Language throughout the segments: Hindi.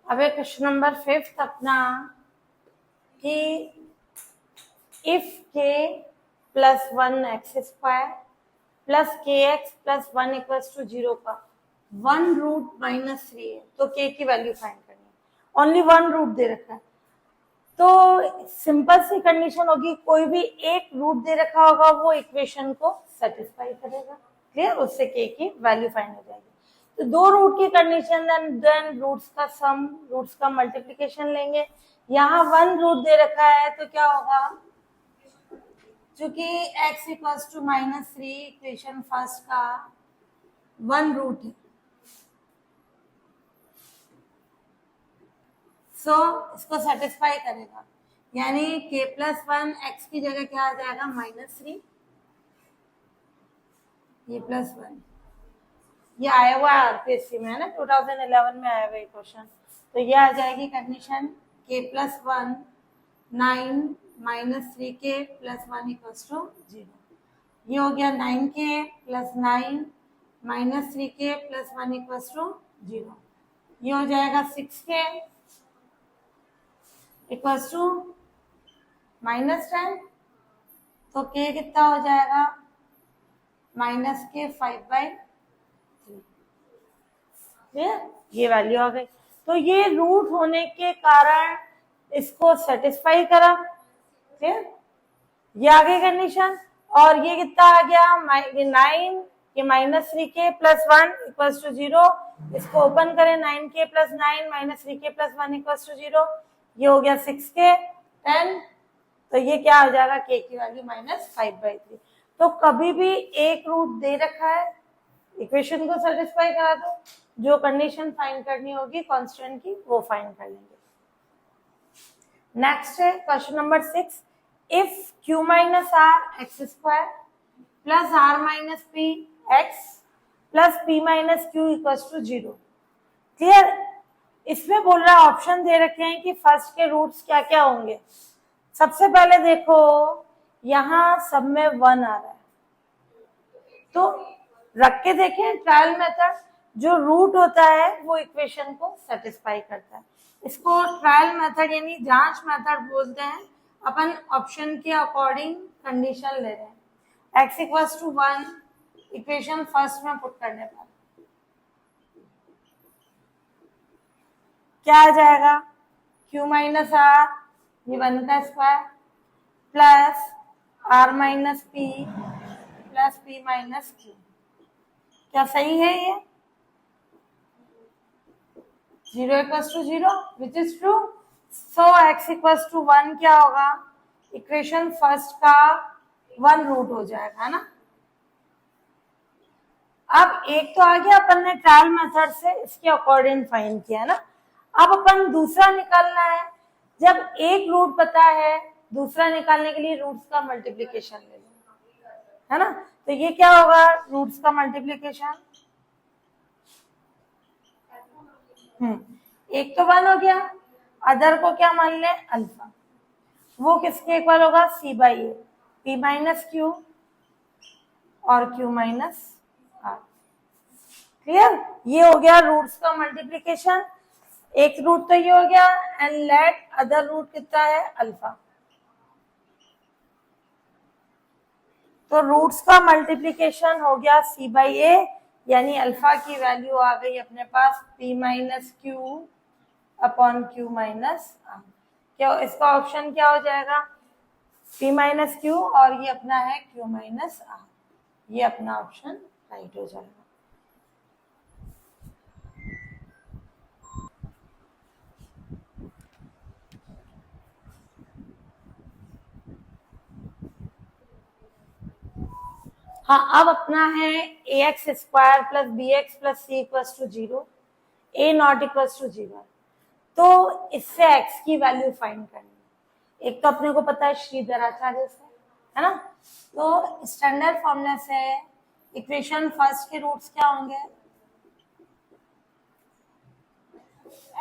अब क्वेश्चन नंबर 5 अपना कि if k plus 1x² plus kx plus 1 equals to 0 का 1√-3 है तो k की वैल्यू फाइंड करनी है। ओनली 1 रूट दे रखा है तो सिंपल सी कंडीशन होगी, कोई भी एक रूट दे रखा होगा वो इक्वेशन को सेटिस्फाई करेगा। क्लियर, उससे k की वैल्यू फाइंड हो जाएगी। तो दो रूट की कंडीशन, देन रूट्स का सम, रूट्स का मल्टीप्लिकेशन लेंगे। यहाँ 1 रूट दे रखा है तो क्या होगा, चूंकि x equals to -3 equation first का 1 रूट है, सो इसको सेटिस्फाई करेगा, यानी k प्लस 1 x की जगह क्या आ जाएगा -3, ये प्लस 1, ये आया हुआ है आरपीएससी में, है ना, 2011 में आया हुआ ये क्वेश्चन। तो ये आ जाएगी condition k plus 1 9 -3k plus 1 equals to 0। ये हो गया 9k plus 9 -3k plus 1 equals to 0। ये हो जाएगा 6k इक्वल्स टू -10, तो k कितना हो जाएगा -k 5/3। ये वैल्यू आ गई। तो ये रूट होने के कारण इसको सेटिस्फाई करा। ठीक, ये आ गई कंडीशन। और ये कितना आ गया 9, ये -3k प्लस 1 इक्वल्स टू 0। इसको ओपन करें, 9k plus 9 -3k plus 1 equals to 0। ये हो गया 6k 10, तो ये क्या हो जाएगा k की वैल्यू -5/3। तो कभी भी एक रूट दे रखा है, इक्वेशन को सेटिस्फाई करा दो, जो कंडीशन फाइंड करनी होगी कांस्टेंट की वो फाइंड कर लेंगे। नेक्स्ट है question number 6, if q minus r x square plus r minus p x plus p minus q equals to 0। Clear, इसमें बोल रहा है ऑप्शन दे रखे हैं कि फर्स्ट के रूट्स क्या क्या होंगे। सबसे पहले देखो यहाँ सब में 1 आ रहा है, तो रख के देखें ट्रायल मेथड, जो रूट होता है वो इक्वेशन को सेटिस्फाई करता है। इसको ट्रायल मेथड यानी जांच मेथड बोलते हैं। अपन ऑप्शन के अकॉर्डिंग कंडीशन ले रहे हैं। x equals to 1 equation first में पुट करने पर क्या आ जाएगा, q माइनस आर, ये 1 का square, plus r minus p plus p minus q। क्या सही है ये? 0 equals to 0 which is true. So x equals to 1 क्या होगा, इक्वेशन फर्स्ट का 1 रूट हो जाएगा ना। अब एक तो आ गया, अपन ने ट्रायल मेथड से इसके अकॉर्डिंग फाइंड किया ना। अब अपन दूसरा निकालना है। जब एक रूट पता है, दूसरा निकालने के लिए रूट्स का मल्टीप्लिकेशन ले लो, है ना। तो ये क्या होगा, रूट्स का मल्टीप्लिकेशन, एक तो 1 हो गया, अदर को क्या मान ले, अल्फा। वो किसके इक्वल होगा, c/a, p माइनस क्यू और q माइनस आर। क्लियर, ये हो गया रूट्स का मल्टीप्लिकेशन। एक रूट तो ये हो गया, एंड लेट अदर रूट कितना है, अल्फा। तो रूट्स का मल्टीप्लिकेशन हो गया c/a, यानी अल्फा की वैल्यू आ गई अपने पास p minus q upon q minus r. क्या इसका ऑप्शन क्या हो जाएगा, p माइनस क्यू और ये अपना है q माइनस आर। ये अपना ऑप्शन राइट हो जाएगा। हाँ, अब अपना है ax square plus b x plus c equals to 0, a not equals to 0। तो इससे x की वैल्यू फाइंड करनी है। एक तो अपने को पता है श्रीधराचार्य से, है ना। तो स्टैंडर्ड फॉर्मूला से इक्वेशन फर्स्ट के रूट्स क्या होंगे,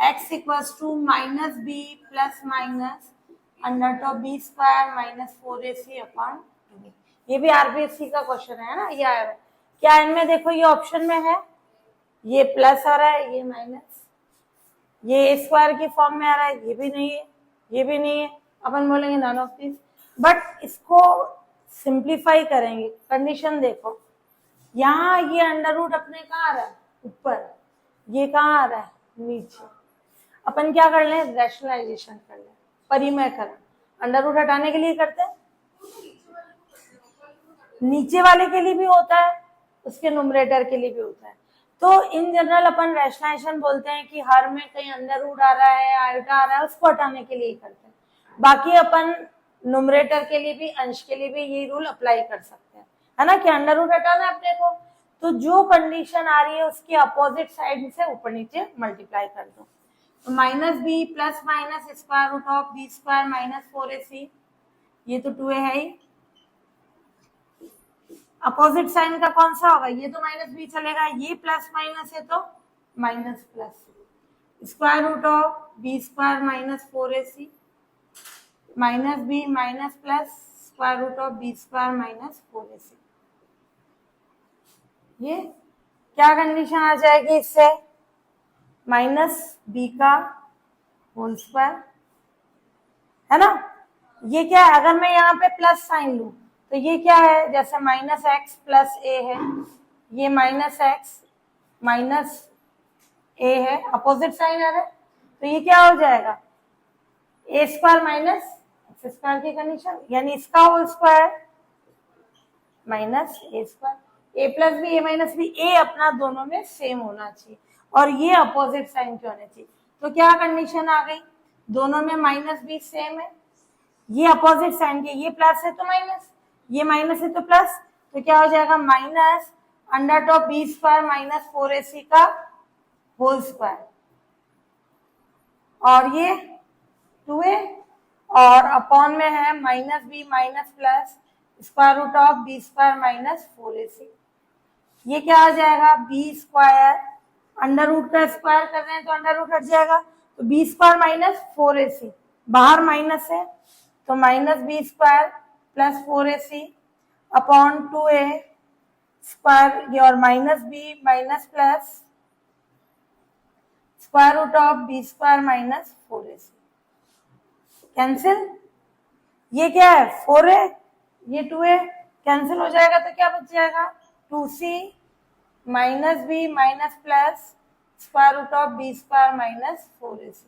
x equals to minus B plus minus under top b square minus 4ac upon 2b। ये भी आरबीएससी का क्वेश्चन है ना, ये आया है। क्या इनमें देखो ये ऑप्शन में है, ये प्लस आ रहा है, ये माइनस, ये ए स्क्वायर की फॉर्म में आ रहा है, ये भी नहीं है, ये भी नहीं है, अपन बोलेंगे नन ऑफ दिस। बट इसको सिंप्लीफाई करेंगे, कंडीशन देखो, यहाँ ये अंडर रूट अपने कहाँ आ रहा है, ऊपर, ये कहाँ आ रहा है, नीचे। अपन क्या कर लें, रैशनलाइजेशन कर लें, परिमयकरण। अंडर रूट हटाने के लिए करते हैं, नीचे वाले के लिए भी होता है, उसके नुमरेटर के लिए भी होता है। तो इन जनरल अपन रैशनलाइजेशन बोलते हैं कि हर में कहीं अंडर रूट आ रहा है, आयोटा आ रहा है, उसको हटाने के लिए करते हैं। बाकी अपन नुमरेटर के लिए भी, अंश के लिए भी ये रूल अप्लाई कर सकते हैं, है ना, कि अंडर रूट हटाना है अपने को, तो जो कंडीशन आ रही है उसके अपोजिट साइड से ऊपर नीचे मल्टीप्लाई कर दो। तो minus B plus minus square root of B square minus 4ac, ये तो 2a है ही, अपोजिट साइन का कौन सा होगा, ये तो माइनस बी चलेगा, ये प्लस माइनस है तो minus plus, square root of B square minus 4ac minus b minus plus square root of B square minus 4ac। ये क्या कंडीशन आ जाएगी इससे, माइनस बी का होल स्क्वायर, है ना। ये क्या है, अगर मैं यहाँ पे प्लस साइन लूं तो ये क्या है, जैसे माइनस एक्स प्लस ए है, ये माइनस एक्स माइनस ए है, अपोजिट साइन आ रहा है, तो ये क्या हो जाएगा, ए स्क्वायर माइनस एक्स स्क्वायर की कंडीशन, यानी इसका होल स्क्वायर माइनस ए स्क्वायर, ए प्लस बी ए माइनस बी, ए अपना दोनों में सेम होना चाहिए और ये अपोजिट साइन के होने चाहिए। तो क्या कंडीशन आ गई, दोनों में माइनस बी सेम है, ये अपोजिट साइन के, ये प्लस है तो माइनस, ये माइनस है तो प्लस, तो क्या हो जाएगा, minus under top b square minus 4ac का होल स्क्वायर, और ये 2a, और अपॉन में है minus b minus plus square root of B square minus 4ac। ये क्या आ जाएगा, बी स्क्वायर, अंडर रूट का स्क्वायर कर रहे हैं तो अंडर रूट हट जाएगा, तो बी स्क्वायर माइनस 4ac, बाहर माइनस है तो minus b square plus 4ac upon 2a square, और minus b minus plus square root of B square minus 4ac। Cancel, ये क्या है 4a, ये 2a कैंसिल हो जाएगा, तो क्या बच जाएगा, 2c minus b minus plus square root of B square minus 4ac।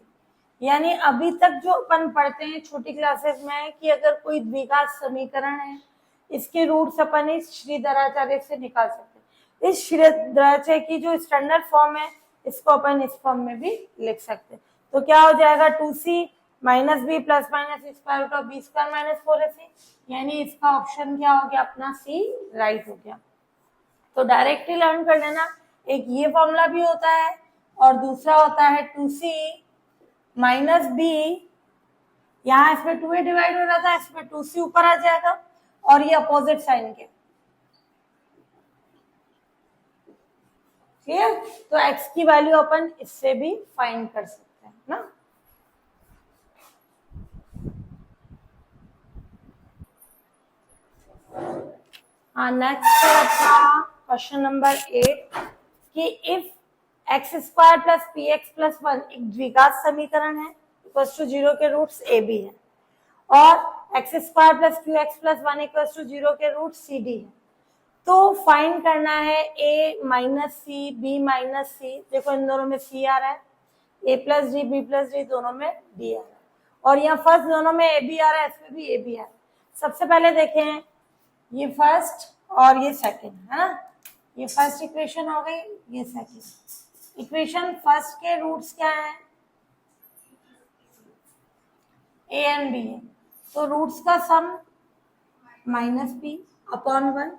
यानी अभी तक जो अपन पढ़ते हैं छोटी क्लासेस में कि अगर कोई द्विघात समीकरण है, इसके रूट्स अपन इस श्रीधराचार्य से निकाल सकते हैं। इस श्रीधराचार्य की जो स्टैंडर्ड फॉर्म है, इसको अपन इस फॉर्म में भी लिख सकते हैं। तो क्या हो जाएगा, 2c minus B plus minus square root of B square minus 4ac, यानी इसका ऑप्शन क्या हो गया, अपना सी राइट हो गया। तो डायरेक्टली लर्न कर लेना, एक ये फॉर्मूला भी होता है और दूसरा होता है 2c माइनस बी, यहाँ इसमें 2a डिवाइड हो रहा था, इसमें 2c ऊपर आ जाएगा, और ये अपोजिट साइन के, क्लियर। तो x की वैल्यू अपन इससे भी फाइंड कर सकते हैं ना। हाँ, नेक्स्ट है अपना क्वेश्चन नंबर 8 कि if X square plus p x plus 1 एक द्विघात समीकरण है, इक्वल टू 0 के रूट्स ए बी है, और X square plus Q X plus 1 equal to 0 के रूट सी डी है, तो फाइंड करना है a minus c b minus c, देखो इन दोनों में c आ रहा है, a plus d b plus d दोनों में d आ रहा है, और यहाँ फर्स्ट दोनों में a b आ रहा है, इसमें भी a b आ रहा है। सबसे पहले देखें, ये फर्स्ट और ये सेकंड है ना, ये फर्स्ट इक्वेशन हो गई, ये सेकंड इक्वेशन। फर्स्ट के रूट्स क्या है, a एंड b है, तो रूट्स का सम माइनस b अपॉन 1,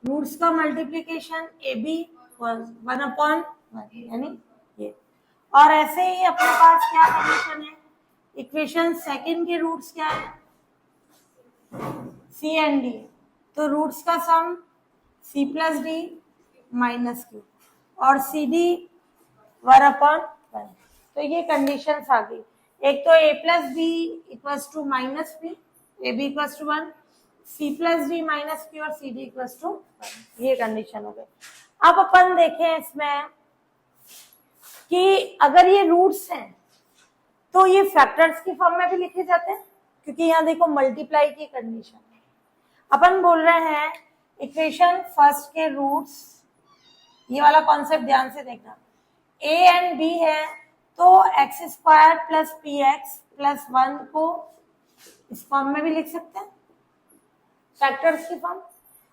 रूट्स का मल्टीप्लीकेशन ए बी 1 अपॉन 1, यानी ये। और ऐसे ही अपने पास क्या कंडीशन है, इक्वेशन सेकंड के रूट्स क्या है, सी एंड डी, तो रूट्स का sum c plus D minus Q, और सी डी 1 अपॉन 1। तो ये कंडीशन आ गई, एक तो a plus B equals to minus B, A B equals to 1, C plus D minus Q और सी डी इक्वल्स टू 1, ये कंडीशन हो गई। अब अपन देखें इसमें कि अगर ये रूट्स हैं तो ये फैक्टर्स की फॉर्म में भी लिखे जाते हैं, क्योंकि यहाँ देखो मल्टीप्लाई की कंडीशन है। अपन बोल रहे हैं इक्वेशन फर्स्ट के रूट्स, ये वाला कॉन्सेप्ट ध्यान से देखना, a एंड b है तो x square plus p x plus 1 को इस फॉर्म में भी लिख सकते हैं, फैक्टर्स की फॉर्म।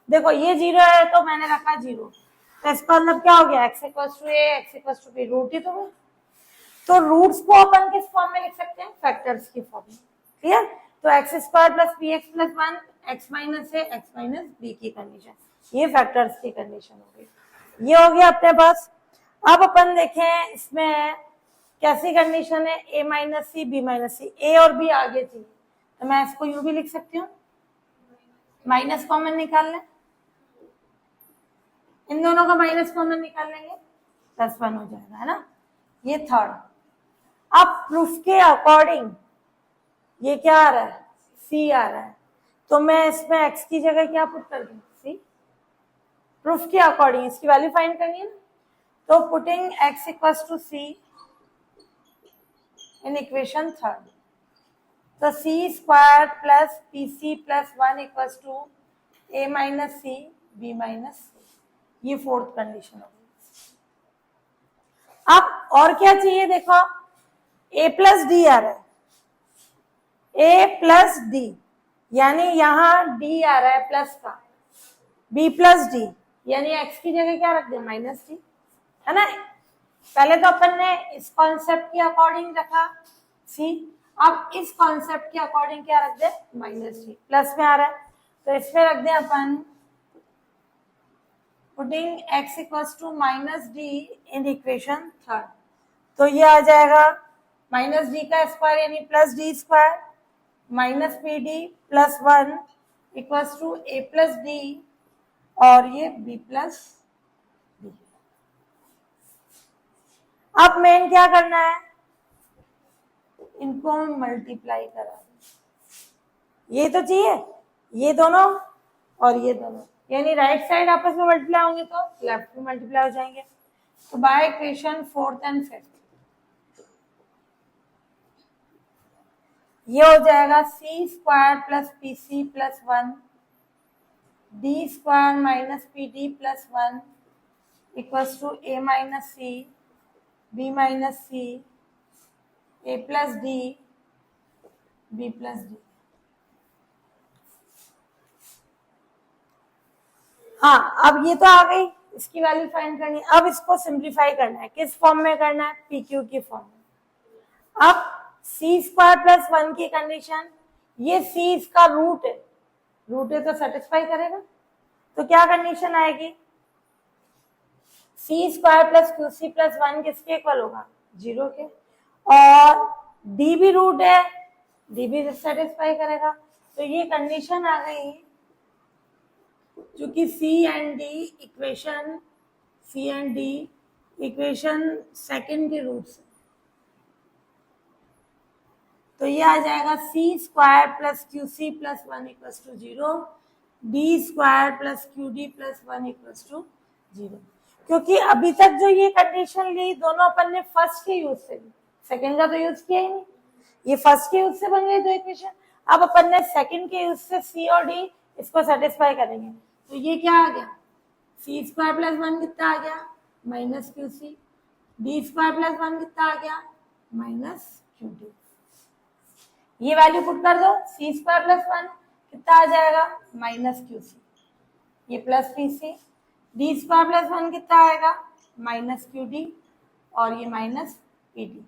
देखो ये 0 है तो मैंने रखा 0, तो इसका मतलब क्या हो गया, x equals to a x equals to b, root ही तो है। तो रूट्स को अपन किस फॉर्म में लिख सकते हैं, फैक्टर्स की फॉर्म में। क्लियर? तो x square plus p x plus 1 x minus a x minus b की कंडीशन, ये फैक्टर्स की कंडीशन हो गई। ये हो गया अपने पास। अब अपन देखें इसमें कैसी कंडीशन है, a minus c b minus c, a और बी आगे थी तो मैं इसको यूं भी लिख सकती हूँ, माइनस कॉमन निकाल लें, इन दोनों का माइनस कॉमन निकाल लेंगे, प्लस 1 हो जाएगा, है ना। ये थर्ड। अब प्रूफ के अकॉर्डिंग ये क्या आ रहा है, सी आ रहा है, तो मैं इसमें एक्स की जगह क्या पुट कर दूं, सी। प्रूफ के अकॉर्डिंग इसकी वैल्यू फाइंड करनी है ना, तो putting x equals to c in equation third, तो c square plus P c plus 1 equals to a minus c b minus c, ये फोर्थ कंडीशन हो गई। अब और क्या चाहिए, देखो a प्लस डी आ रहा है, a प्लस डी, यानी यहां d आ रहा है प्लस का, b प्लस डी, यानी x की जगह क्या रख दे, माइनस डी, है ना। पहले तो अपन ने इस कॉन्सेप्ट के अकॉर्डिंग रखा c, अब इस कॉन्सेप्ट के अकॉर्डिंग क्या रख दे, माइनस डी, प्लस में आ रहा है तो इसमें रख दे अपन putting x equals to minus d in equation third, तो ये आ जाएगा माइनस डी का स्क्वायर यानी plus d square minus P d plus 1 equals to a plus d और ये b प्लस डी। अब मेन क्या करना है, इनको मल्टीप्लाई करा, ये तो चाहिए, ये दोनों और ये दोनों, यानी राइट साइड आपस में मल्टीप्लाई होंगे तो लेफ्ट में मल्टीप्लाई हो जाएंगे, तो by equation fourth and fifth ये हो जाएगा c square plus P c plus 1 d square minus P d plus 1 equals to a minus c b minus c a plus d b plus d. हाँ, अब ये तो आ गई, इसकी वैल्यू फाइंड करनी। अब इसको सिंप्लीफाई करना है, किस फॉर्म में करना है, पी क्यू की फॉर्म में। अब सी स्क्वायर प्लस 1 की कंडीशन, ये सी इसका रूट है तो सेटिस्फाई करेगा, तो क्या कंडीशन आएगी, c square plus q c plus 1 किसके इक्वल होगा, 0 के, और डी भी रूट है, डी भी सेटिस्फाई करेगा, तो ये कंडीशन आ गई जो कि c and d equation second के रूट्स, तो ये आ जाएगा c square plus q c plus 1 equals to 0, d square plus q d plus 1 equals to 0। क्योंकि अभी तक जो ये कंडीशन ली दोनों अपन ने फर्स्ट के यूज से ली, सेकंड का तो यूज किया ही नहीं, ये फर्स्ट के यूज से बन गई दो इक्वेशन। अब अपन ने सेकंड के यूज से सी और डी इसको सेटिस्फाई करेंगे, तो ये क्या आ गया, सी स्क्वायर प्लस 1 कितना आ गया, minus Q C, D square plus 1 कितना आ गया, माइनस क्यू डी। ये वैल्यू पुट कर दो, सी स्क्वायर प्लस 1 कितना आ जाएगा, माइनस क्यू सी, ये plus P C, D square plus 1 कितना आएगा, माइनस क्यू डी, और ये माइनस पी डी,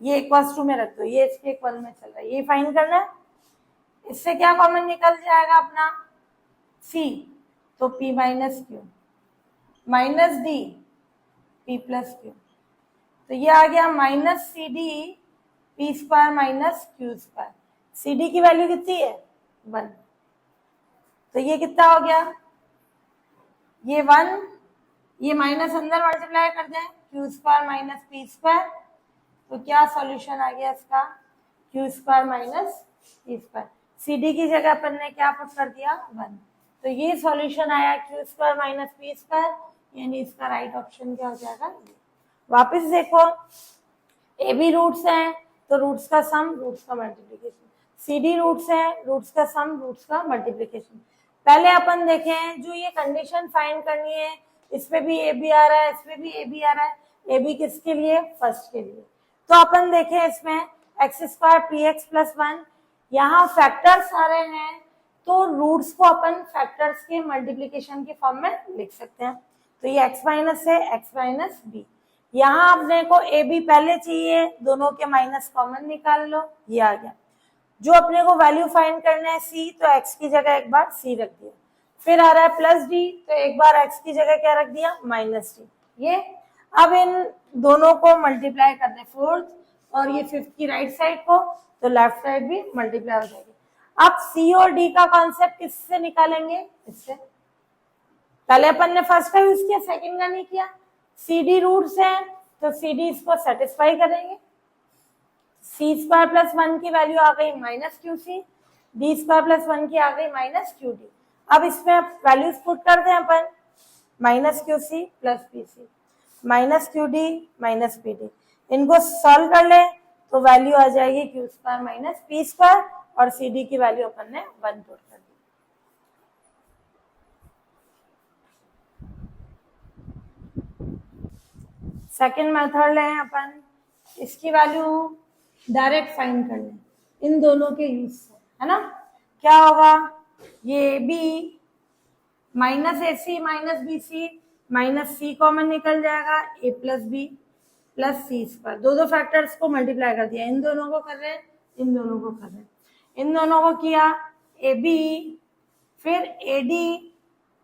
ये इक्वल्स टू में रख दो, ये इसके इक्वल में चल रहा है, ये फाइंड करना है। इससे क्या कॉमन निकल जाएगा अपना, सी, तो p minus Q minus D p plus Q, तो ये आ गया minus C D P square minus Q square. C D की वैल्यू कितनी है, 1, तो ये कितना हो गया, ये 1, ये माइनस अंदर मल्टीप्लाई कर दें, Q square minus P square, तो क्या सॉल्यूशन आ गया इसका, Q square minus P square. C D की जगह अपन ने क्या पुट कर दिया, 1, तो ये सॉल्यूशन आया Q square minus P square, यानी इसका राइट ऑप्शन क्या हो जाएगा, वापस देखो, ए बी रूट्स हैं तो रूट्स का सम, रूट्स का मल्टीप्लिकेशन, सी डी रूट्स हैं, रूट्स का सम, रूट्स का मल्टीप्लिकेशन। पहले अपन देखें, जो ये कंडीशन फाइंड करनी है, इसमें भी ए बी आ रहा है, इसमें भी ए बी आ रहा है, ए बी किसके लिए, फर्स्ट के लिए। तो अपन देखें इसमें x square P x plus one, यहाँ फैक्टर्स आ रहे हैं तो रूट्स को अपन फैक्टर्स के मल्टीप्लिकेशन के फॉर्म में लिख सकते हैं। तो ये x माइनस है, x माइनस बी। यहाँ अपने को ए बी पहले चाहिए, दोनों के माइनस कॉमन निकाल लो, ये आ गया। जो अपने को वैल्यू फाइंड करना है c, तो x की जगह एक बार c रख दिया, फिर आ रहा है प्लस डी, तो एक बार x की जगह क्या रख दिया, माइनस डी। ये अब इन दोनों को मल्टीप्लाई कर दे फोर्थ और ये फिफ्थ की राइट साइड को, तो लेफ्ट साइड भी मल्टीप्लाई हो जाएगी। अब c और d का कॉन्सेप्ट किससे निकालेंगे, इससे। पहले अपन ने फर्स्ट का यूज किया, सेकंड का नहीं किया। सी डी रूट्स हैं तो सी डी इसको सेटिस्फाई करेंगे। सी स्क्वायर प्लस वन की वैल्यू आ गई minus Q C, D square plus one की आ गई माइनस क्यू डी। अब इसमें वैल्यूज पुट करते हैं अपन, minus Q c plus P c, minus Q d minus P d. इनको सॉल्व कर ले तो वैल्यू आ जाएगी q square minus P square, और सी डी की वैल्यू अपन ने 1 पुट कर दी। सेकेंड मेथड लें अपन, इसकी वैल्यू डायरेक्ट फाइंड कर लें इन दोनों के यूज से, है ना। क्या होगा, ये बी माइनस ए सी माइनस बी सी, माइनस सी कॉमन निकल जाएगा, a plus B plus C square. दो फैक्टर्स को मल्टीप्लाई कर दिया, इन दोनों को कर रहे हैं, इन दोनों को कर रहे हैं। इन दोनों को किया, ए बी फिर a d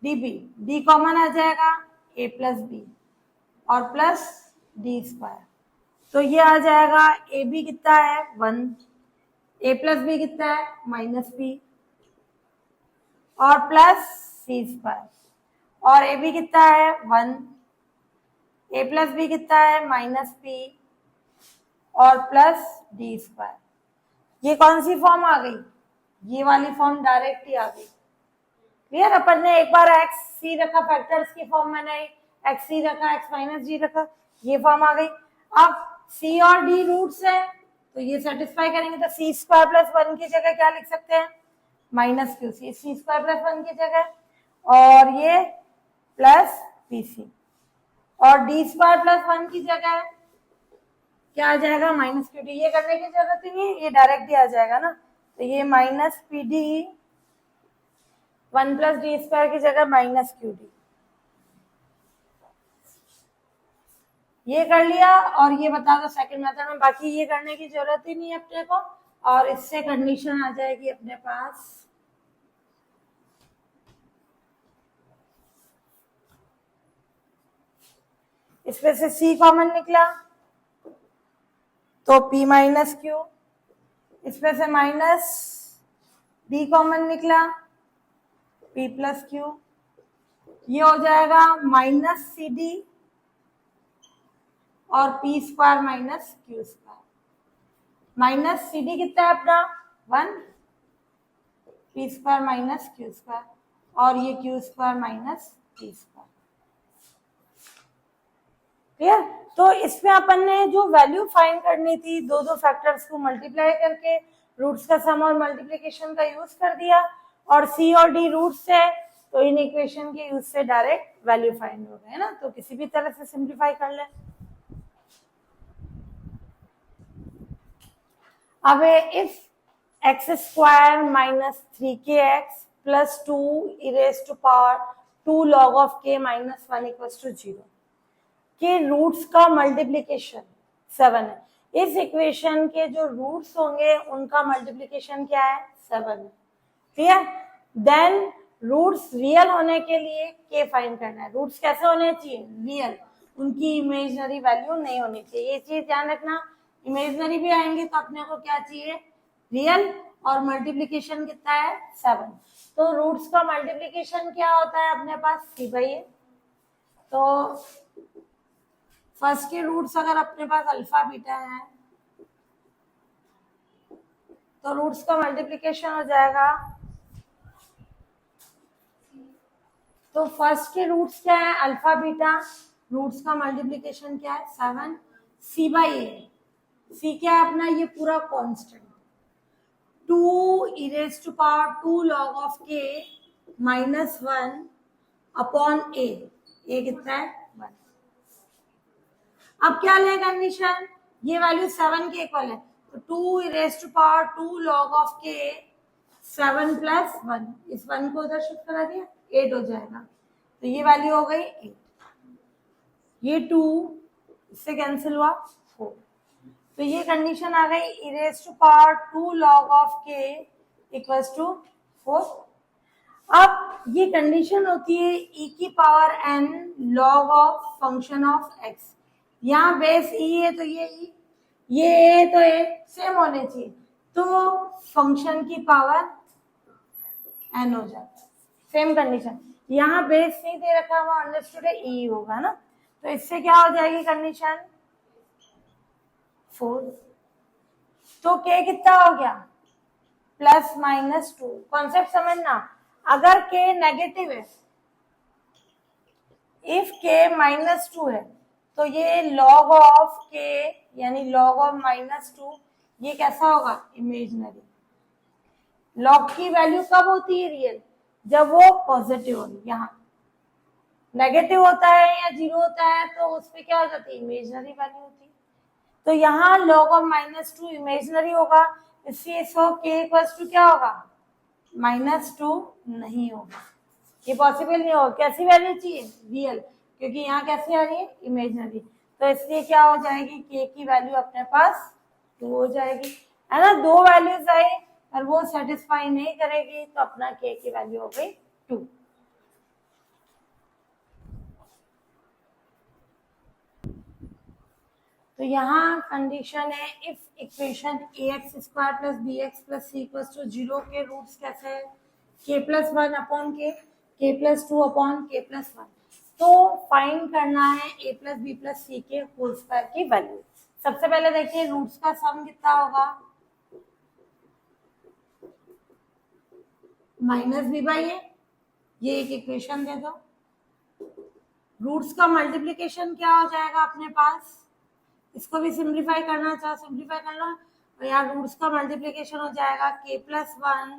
d b, d common आ जाएगा, ए प्लस बी और प्लस डी स्क्वायर। तो ये आ जाएगा, ए बी कितना है 1, ए प्लस बी कितना है माइनस बी और प्लस सी स्क्वायर, और ए बी कितना है 1, ए प्लस बी कितना है माइनस बी और प्लस डी स्क्वायर। ये कौन सी फॉर्म आ गई, ये वाली फॉर्म डायरेक्ट ही आ गई। क्लियर, अपन ने एक बार एक्स सी रखा, फैक्टर्स की फॉर्म में नहीं, एक्स सी रखा, एक्स माइनस जी रखा, ये फॉर्म आ गई। अब सी और डी रूट्स है तो ये सेटिस्फाई करेंगे, तो सी स्क्वायर प्लस वन की जगह क्या लिख सकते हैं, माइनस क्यू सी, सी स्क्वायर प्लस वन की जगह, और ये प्लस पी सी, और डी स्क्वायर प्लस वन की जगह क्या आ जाएगा, माइनस क्यू डी। ये करने की जरूरत ही नहीं है, ये डायरेक्ट ही आ जाएगा ना। तो ये minus P D 1 plus d square की जगह माइनस क्यू डी, ये कर लिया। और ये बता दो सेकंड मेथड में, बाकी ये करने की जरूरत ही नहीं है अपने को, और इससे कंडीशन आ जाएगी अपने पास, इसमें से c कॉमन निकला तो p माइनस क्यू, इसमें से माइनस d कॉमन निकला p प्लस क्यू, ये हो जाएगा माइनस सी डी और P square minus Q square. Minus C D कितना है अपना 1, P square minus Q square, और ये Q square minus P square. Clear. तो इसमें अपन ने जो वैल्यू फाइंड करनी थी, दो फैक्टर्स को मल्टीप्लाई करके रूट्स का सम और मल्टीप्लिकेशन का यूज कर दिया, और सी और डी रूट्स है तो इन इक्वेशन के यूज से डायरेक्ट वैल्यू फाइंड हो गए ना। तो किसी भी तरह से सिंप्लीफाई कर ले। अब if X square minus 3kx plus 2 raise to power 2 log of k minus 1 equals to 0 के रूट्स का मल्टीप्लिकेशन 7 है। इस इक्वेशन के जो रूट्स होंगे उनका मल्टीप्लिकेशन क्या है, 7 है। क्लियर। देन रूट्स रियल होने के लिए k फाइंड करना है। रूट्स कैसे होने चाहिए, रियल, उनकी इमेजिनरी वैल्यू नहीं होनी चाहिए। ये चीज ध्यान रखना, इमेजिनरी भी आएंगे तो अपने को क्या चाहिए, रियल, और मल्टीप्लिकेशन कितना है 7। तो रूट्स का मल्टीप्लिकेशन क्या होता है अपने पास, c बाई a। तो फर्स्ट के रूट्स अगर अपने पास अल्फा बीटा है तो रूट्स का मल्टीप्लिकेशन हो जाएगा, तो फर्स्ट के रूट्स क्या है, अल्फा बीटा रूट्स का मल्टीप्लीकेशन क्या है 7, सी बाई ए, सी क्या है अपना ये पूरा constant, 2 e raised to power 2 log of k minus 1 upon ए, ये कितना है 1। अब क्या ले कंडीशन, ये वैल्यू 7 के इक्वल है तो 2 e raised to power 2 log of k 7 plus 1, इस 1 को उधर शिफ्ट करा दिया 8 हो जाएगा, तो ये वैल्यू हो गई 8, ये 2 इससे कैंसिल हुआ 4, तो ये कंडीशन आ गई e raised to power 2 log of k equals to 4। अब ये कंडीशन होती है e की power n log of function of x, यहाँ बेस e है तो ये e, ये a है तो a सेम होने चाहिए, तो फंक्शन की पावर n हो जाता है, सेम कंडीशन, यहाँ बेस नहीं दे रखा हुआ अंडरस्टूड है e होगा ना, तो इससे क्या हो जाएगी कंडीशन 4, तो k कितना हो गया प्लस माइनस 2, कॉन्सेप्ट समझना, अगर k नेगेटिव है, इफ k माइनस 2 है तो ये log ऑफ k यानी log ऑफ माइनस 2 ये कैसा होगा इमेजिनरी, log की वैल्यू कब होती है रियल, जब वो पॉजिटिव होगी, यहाँ नेगेटिव होता है या जीरो होता है तो उसमें क्या हो जाती है इमेजिनरी वैल्यू होती है, तो यहाँ log ऑफ माइनस 2 इमेजिनरी होगा, इसलिए सो k इक्वल्स टू क्या होगा माइनस 2 नहीं होगा, ये पॉसिबल नहीं होगा, कैसी वैल्यू चाहिए रियल, क्योंकि यहाँ कैसी आ रही है इमेजिनरी, तो इसलिए क्या हो जाएगी k की वैल्यू अपने पास 2 हो जाएगी, है ना, 2 वैल्यूज आई और वो सेटिस्फाई नहीं करेगी तो अपना k की वैल्यू हो गई 2। तो यहाँ कंडीशन है if equation ax square plus bx plus c equals to 0 के रूट्स कैसे है k plus 1 upon k plus 2 upon k plus 1, तो फाइंड करना है a plus b plus c के होल स्क्वायर की वैल्यू। सबसे पहले देखिए रूट्स का सम कितना होगा माइनस बी बाई ए, ये एक इक्वेशन दे दो, रूट्स का मल्टीप्लीकेशन क्या हो जाएगा अपने पास, इसको भी सिंप्लीफाई करना चाहो सिंप्लीफाई कर लो, और यहाँ रूट्स का मल्टीप्लीकेशन हो जाएगा k plus 1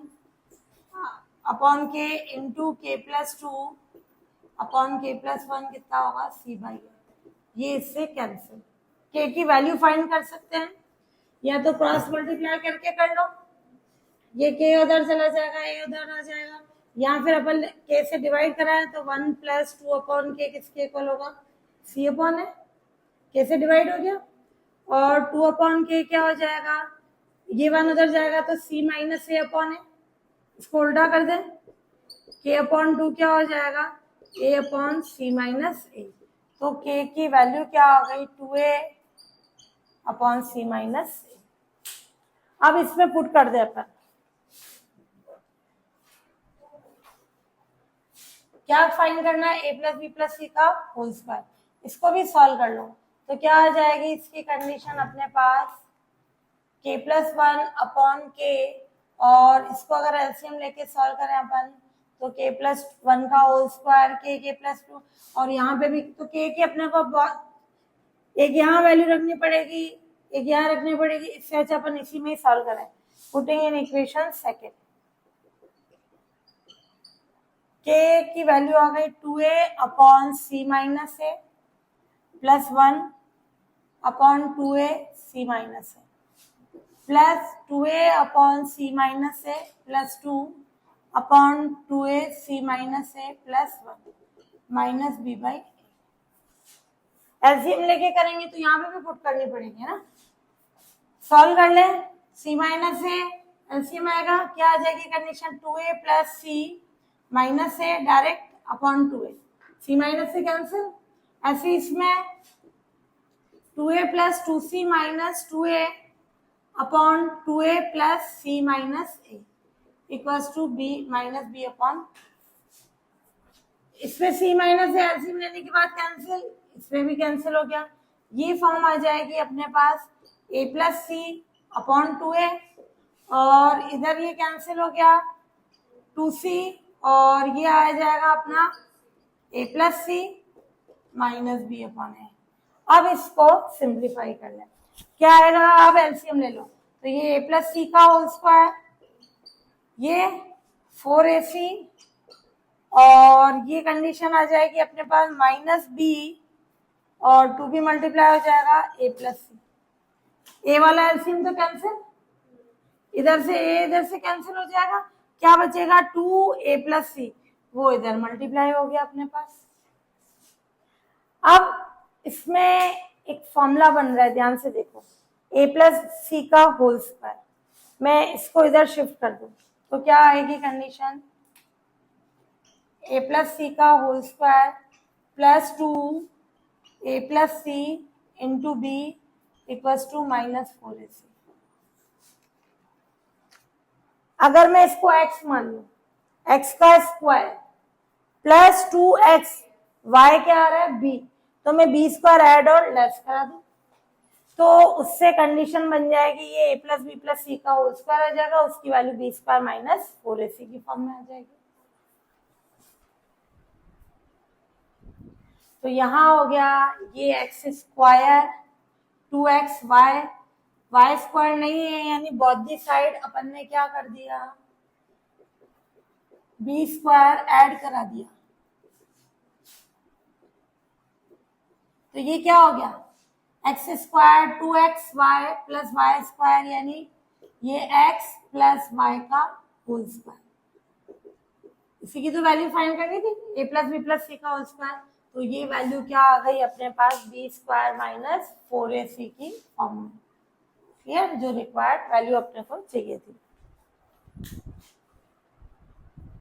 upon k into k plus 2 upon k plus 1 कितना होगा c बाई ए, ये इससे कैंसिल, k की वैल्यू फाइंड कर सकते हैं या तो क्रॉस मल्टीप्लाई करके कर लो, ये k उधर चला जाएगा a उधर आ जाएगा, यहाँ फिर अपन k से डिवाइड करा है तो 1 प्लस 2 अपॉन k किसके इक्वल होगा c अपॉन है, k से डिवाइड हो गया, और 2 अपॉन k क्या हो जाएगा, ये 1 उधर जाएगा तो c माइनस a अपॉन है, इसको उल्टा कर दे k अपॉन 2 क्या हो जाएगा a upon c minus a, तो k की वैल्यू क्या हो गई 2a upon c minus a। अब इसमें पुट कर दे अपन, क्या फाइंड करना है a plus B plus C का होल स्क्वायर, इसको भी सॉल्व कर लो, तो क्या आ जाएगी इसकी कंडीशन अपने पास k प्लस 1 अपॉन k, और इसको अगर एलसीएम लेके सॉल्व करें अपन तो k प्लस 1 का होल स्क्वायर k प्लस 2, और यहाँ पे भी तो k की अपने को बहुत एक यहाँ वैल्यू रखनी पड़ेगी एक यहाँ रखनी पड़ेगी, इससे अच्छा अपन इसी में ही सॉल्व करें, putting in equation second, k की वैल्यू आ गई 2a upon c minus A plus 1 upon 2a c minus A plus 2a upon c minus A plus 2 upon 2a c minus A plus 1 minus b by LCM लेके करेंगे तो यहाँ पे भी पुट करनी पड़ेगी ना, सॉल्व कर ले c माइनस ए एलसीएम आएगा क्या आ जाएगी condition 2a plus c minus a direct upon 2a, c minus से कैंसिल, ऐसे इसमें 2a plus 2c minus 2a upon 2a plus c minus a equals to b minus b upon, इसमें c माइनस है एलसीएम लेने के बाद कैंसिल, इसमें भी कैंसिल हो गया, ये फॉर्म आ जाएगी अपने पास a plus C upon 2a, और इधर ये कैंसिल हो गया 2c, और ये आ जाएगा अपना a plus c minus b upon a. अब इसको सिंप्लीफाई कर लें, क्या आएगा, अब एलसीएम ले लो, तो ये ए प्लस सी का होल स्क्वायर, ये 4ac, और ये कंडीशन आ जाएगी अपने पास माइनस बी और 2b मल्टीप्लाई हो जाएगा ए प्लस सी। ए वाला एलसीएम तो कैंसिल, इधर से ए इधर से कैंसिल हो जाएगा, क्या बचेगा 2a प्लस सी, वो इधर मल्टीप्लाई हो गया अपने पास। अब इसमें एक फॉर्मूला बन रहा है, ध्यान से देखो, ए प्लस सी का होल स्क्वायर, मैं इसको इधर शिफ्ट कर दूं तो क्या आएगी कंडीशन, ए प्लस सी का whole square plus 2a plus C into B equals to minus 4ac। अगर मैं इसको x मान लूं, x का स्क्वायर प्लस 2x, y क्या आ रहा है b, तो मैं बी स्क्वायर ऐड और लेस करा दूं, तो उससे कंडीशन बन जाएगी ये ए प्लस बी प्लस सी का होल स्क्वायर आ जाएगा, उसकी value B square minus 4ac की फॉर्म में आ जाएगी। तो यहाँ हो गया ये x square 2x y square नहीं है, यानी बोथ दी साइड अपन ने क्या कर दिया, बी स्क्वायर ऐड करा दिया, तो ये क्या हो गया, X square 2xy plus Y square, यानी ये x प्लस वाई का होल स्क्वायर। इसी की तो वैल्यू फाइंड करनी थी, A plus B plus C का होल स्क्वायर, तो ये वैल्यू क्या आ गई अपने पास, बी स्क्वायर माइनस 4ac की फॉर्म में। क्लियर, जो रिक्वायर्ड वैल्यू अपने को चाहिए थी।